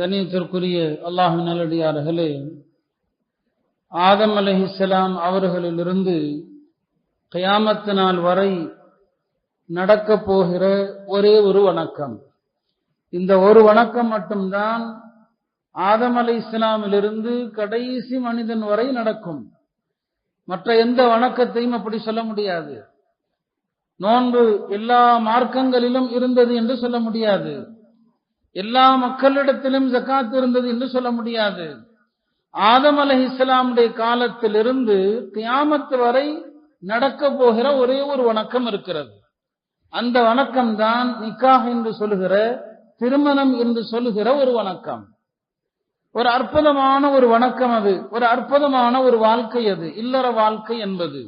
கண்ணியத்திற்குரிய அல்லாஹ்வின் நல்லடியார்களே, ஆதம் அலைஹிஸ்ஸலாம் அவர்களிலிருந்து கியாமத் நாள் வரை நடக்கப் போகிற ஒரே ஒரு வணக்கம். இந்த ஒரு வணக்கம் மட்டும்தான் ஆதம் அலைஹிஸ்ஸலாமிலிருந்து கடைசி மனிதன் வரை நடக்கும். மற்ற எந்த வணக்கத்தையும் அப்படி சொல்ல முடியாது. நோன்பு எல்லா மார்க்கங்களிலும் இருந்தது என்று சொல்ல முடியாது. எல்லா மக்களிடத்திலும் ஜகாத் இருந்தது என்று சொல்ல முடியாது. ஆதம் அலைஹிஸ்ஸலாமுடைய காலத்திலிருந்து கியாமத் வரை நடக்க போகிற ஒரே ஒரு வணக்கம் இருக்கிறது. அந்த வணக்கம் தான் நிக்காஹ் என்று சொல்லுகிற, திருமணம் என்று சொல்லுகிற ஒரு வணக்கம். ஒரு அற்புதமான ஒரு வணக்கம் அது, ஒரு அற்புதமான ஒரு வாழ்க்கை அது, இல்லற வாழ்க்கை என்பது.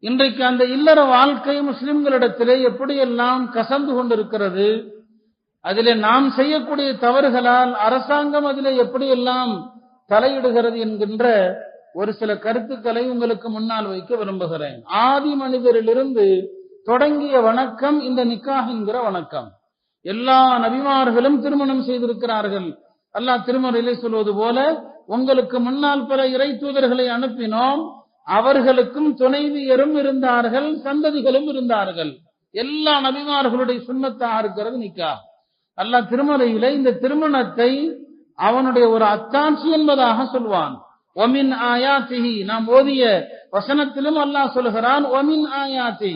இன்றைக்கு அந்த இல்லற வாழ்க்கை முஸ்லிம்களிடத்திலே எப்படியெல்லாம் கசந்து கொண்டிருக்கிறது, அதிலே நாம் செய்யக்கூடிய தவறுகளால் அரசாங்கம் அதிலே எப்படியெல்லாம் தலையிடுகிறது என்கின்ற ஒரு சில கருத்துக்களை உங்களுக்கு முன்னால் வைக்க விரும்புகிறேன். ஆதி மனிதரிலிருந்து தொடங்கிய வணக்கம் இந்த நிக்காஹ் என்கிற வணக்கம். எல்லா நபிமார்களும் திருமணம் செய்திருக்கிறார்கள். அல்லாஹ் திருமறையிலே சொல்வது போல, உங்களுக்கு முன்னால் பல இறை தூதர்களை அனுப்பினோம், அவர்களுக்கும் துணைவியரும் இருந்தார்கள், சந்ததிகளும் இருந்தார்கள். எல்லா நபிமார்களுடைய சுன்னத்தாக இருக்கிறது நிக்காஹ். அல்லாஹ் திருமறையிலே இந்த திருமணத்தை அவனுடைய ஒரு அத்தாட்சி என்பதாக சொல்வான். ஒமின் ஆயாத்திஹி, நாம் ஓதிய வசனத்திலும் அல்லாஹ் சொல்கிறான், ஒமின் ஆயாத்தி,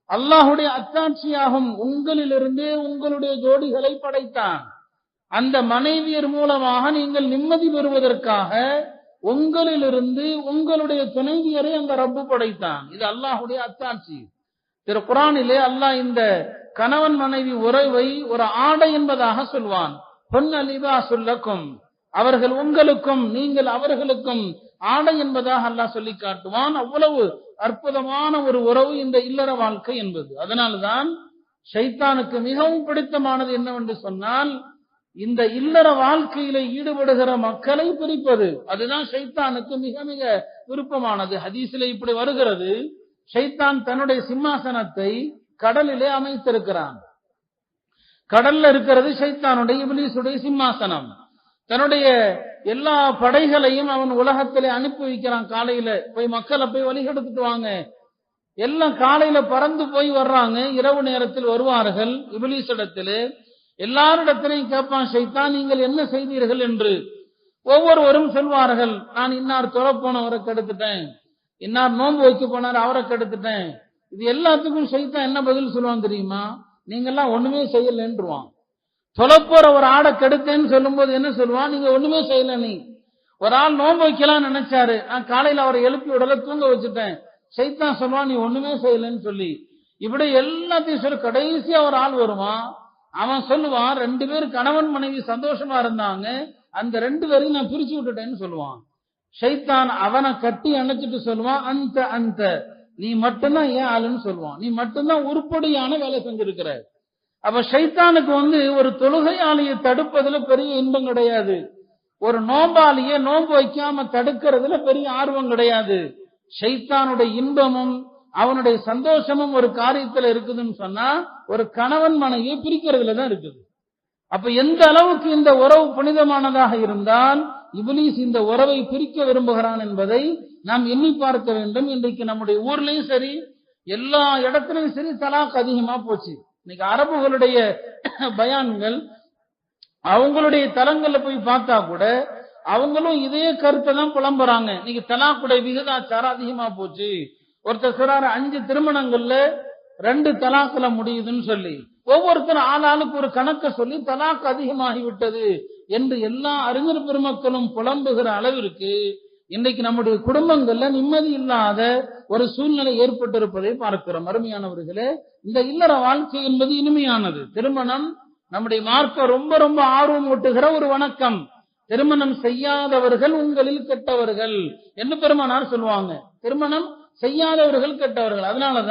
அல்லாஹுடைய அத்தாட்சியாகும், உங்களிலிருந்தே உங்களுடைய ஜோடிகளை படைத்தான். அந்த மனைவியர் மூலமாக நீங்கள் நிம்மதி பெறுவதற்காக உங்களிலிருந்து உங்களுடைய துணைவியரை அந்த ரப்பு படைத்தான். இது அல்லாஹுடைய அத்தாட்சி. திரு குர்ஆனிலே அல்லாஹ் இந்த கணவன் மனைவி உறவை ஒரு ஆடை என்பதாக சொல்வான். ஹுன்ன லிபாசுல் லக்கும், அவர்கள் உங்களுக்கும் நீங்கள் அவர்களுக்கும் ஆடை என்பதாக அல்லாஹ் சொல்லி காட்டுவான். அவ்வளவு அற்புதமான ஒரு உறவு இந்த இல்லற வாழ்க்கை என்பது. அதனால்தான் ஷைத்தானுக்கு மிகவும் பிடித்தமானது என்னவென்று சொன்னால், இந்த இல்லற வாழ்க்கையில ஈடுபடுகிற மக்களை பிரிப்பது. அதுதான் ஷைத்தானுக்கு மிக மிக விருப்பமானது. ஹதீஸிலே இப்படி வருகிறது, ஷைத்தான் தன்னுடைய சிம்மாசனத்தை கடலிலே அமைத்திருக்கிறான். கடல்ல இருக்கிறது ஷைத்தானுடைய இப்லீசுடைய சிம்மாசனம். தன்னுடைய எல்லா படைகளையும் அவன் உலகத்திலே அனுப்பி வைக்கிறான். காலையில போய் மக்களை போய் வழிகெடுத்துட்டு வாங்க, எல்லாம் காலையில பறந்து போய் வர்றாங்க. இரவு நேரத்தில் வருவார்கள் இப்லீஸ் இடத்திலே. எல்லாரிடத்திலையும் கேட்பான் ஷைத்தான், நீங்கள் என்ன செய்தீர்கள் என்று. ஒவ்வொருவரும் சொல்வார்கள், நான் இன்னார் தொலை போனவரை கெடுத்துட்டேன், இன்னார் நோன்பு வைக்க போனார் அவரை கெடுத்துட்டேன். இது எல்லாத்துக்கும் ஷைத்தான் என்ன பதில் சொல்லுவான் தெரியுமா? நீங்கெல்லாம் ஒண்ணுமே செய்யலன்றுவான். தொலைப்போற ஒரு ஆடை கெடுத்தேன்னு சொல்லும் போது என்ன சொல்லுவான்? நீங்க ஒண்ணுமே செய்யல. நீ ஒரு ஆள் நோன்பு வைக்கலாம் நினைச்சாரு, நான் காலையில அவரை எழுப்பி உடல தூங்க வச்சுட்டேன். ஷைத்தான் சொல்லுவான், நீ ஒண்ணுமே செய்யலன்னு சொல்லி. இப்படி எல்லாத்தையும் சொல்லி கடைசியா ஒரு ஆள் வருவான். அவன் சொல்லுவான், 2 பேர் கணவன் மனைவி சந்தோஷமா இருந்தாங்க, அந்த 2 பேரையும் நான் பிரிச்சு விட்டுட்டேன்னு சொல்லுவான். ஷைத்தான் அவனை கட்டி அணைச்சிட்டு சொல்லுவான், அந்த அந்த நீ மட்டும்தான் ஏன் ஆளுன்னு சொல்லுவான், நீ மட்டும்தான் உருப்படியான வேலை செஞ்சிருக்கிற. அப்ப ஷைத்தானுக்கு ஒரு தொழுகையாளியை தடுப்பதுல பெரிய இன்பம் கிடையாது, ஒரு நோம்பாளியை நோன்பு வைக்காம தடுக்கிறதுல பெரிய ஆர்வம் கிடையாது. ஷைத்தானுடைய இன்பமும் அவனுடைய சந்தோஷமும் ஒரு காரியத்துல இருக்குதுன்னு சொன்னா, ஒரு கணவன் மனைவியை பிரிக்கிறதுல தான் இருக்குது. அப்ப எந்த அளவுக்கு இந்த உறவு புனிதமானதாக இருந்தால் இப்லீஸ் இந்த உறவை பிரிக்க விரும்புகிறான் என்பதை நாம் எண்ணி பார்க்க வேண்டும். இன்றைக்கு நம்முடைய ஊர்லயும் சரி, எல்லா இடத்துலயும் சரி, தலாக் அதிகமா போச்சு. இன்னைக்கு அரபுகளுடைய பயான்கள், அவங்களுடைய தலங்கள்ல போய் பார்த்தா கூட அவங்களும் இதே கருத்தை தான் புலம்புறாங்க. இன்னைக்கு தலாக்குடைய விகிதாச்சாரம் அதிகமா போச்சு. ஒருத்தர் சொல்றாரு 5 திருமணங்கள்ல 2 தலாக்குல முடியுதுன்னு சொல்லி, ஒவ்வொருத்தரும் ஆளாளுக்கு ஒரு கணக்க சொல்லி தலாக்கு அதிகமாகி விட்டது என்று எல்லா அறிஞர் பெருமக்களும் புலம்புகிற அளவிற்கு இன்றைக்கு நம்முடைய குடும்பங்கள்ல நிம்மதி இல்லாத ஒரு சூழ்நிலை ஏற்பட்டிருப்பதை பார்க்கிறோம். அருமையானவர்களே, இந்த இல்லற வாழ்க்கை என்பது இனிமையானது. திருமணம் நம்முடைய மார்க்க ரொம்ப ரொம்ப ஆர்வம் ஊட்டுகிற ஒரு வணக்கம். திருமணம் செய்யாதவர்கள் உங்களில் கெட்டவர்கள் என்று பெருமானார் சொல்லுவாங்க. திருமணம் செய்யாதவர்கள் கெட்டவர்கள். அதனாலதான்